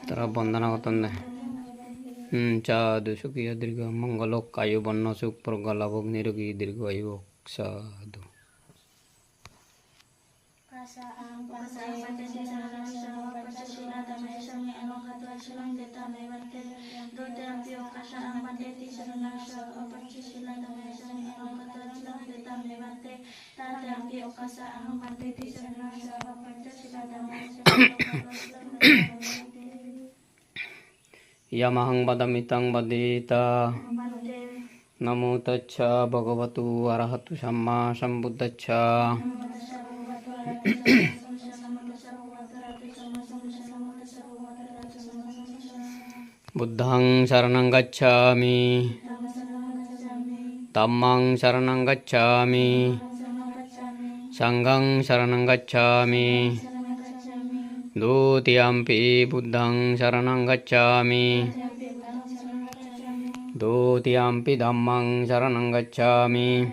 তারা বন্দনা করতেন সাধু সুখিয়া দীর্ঘ মঙ্গলক আয়ু বর্ণ সুখ প্রজ্ঞালাভক নিরোগী দীর্ঘ আয়ু সাধু Yamahang badammitang badita Namo tassa bhagavatu arahatu samma sambuddhassa Buddhang saranang gacchami Dhammang saranang gacchami Sanghang saranang gacchami Dutiyampi buddhang saranang gacchami Dutiyampi dhammang saranang gacchami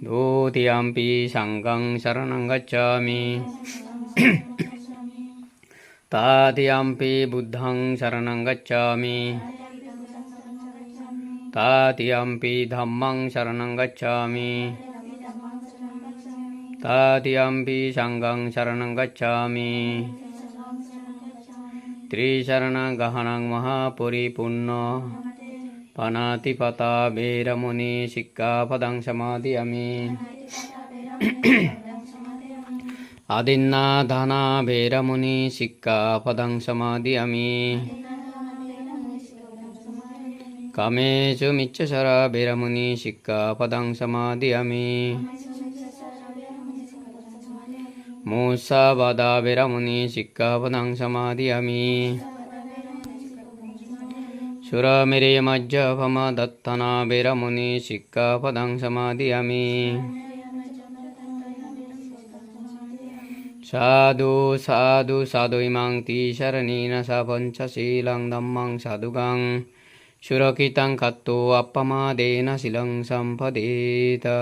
Dutiyampi sanghang saranang gacchami Tatiyampi buddhang saranang gacchami Tatiyampi dhammang saranang gacchami Tatiyampi sanghang saranang gacchami Trisarana gahanang mahapuripurna Panatipata veramuni sikkapadang samadhiyami Adinna dhana veramuni sikkapadang samadhiyami Kamesu miccasara veramuni sikkapadang samadhiyami Musabada veramuni sikkapadang samadhiyami Suramirya majjapama dattana veramuni sikkapadang samadhiyami Sadhu sadhu sadhu imang tisaranina sapanca silang dhammang sadhugang Surakitang katto appamadena silang sampadeta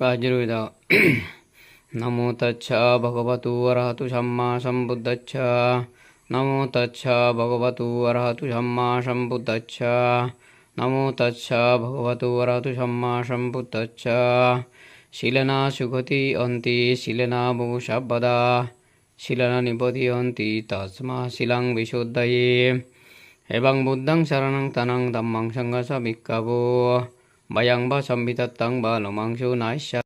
Kajruida Namo tassa bhagavatu arahatu samma sambuddhassa Namo tassa bhagavatu arahatu samma sambuddhassa Namo tassa bhagavatu arahatu samma sambuddhassa Silana sukati anti silana bhushabhada Silana nipati anti tasma silang visuddhaye Ebang buddhang saranang tanang dhammang sanghasa bhikkhavu Bayang ba sambitatang ba lomangsu naisya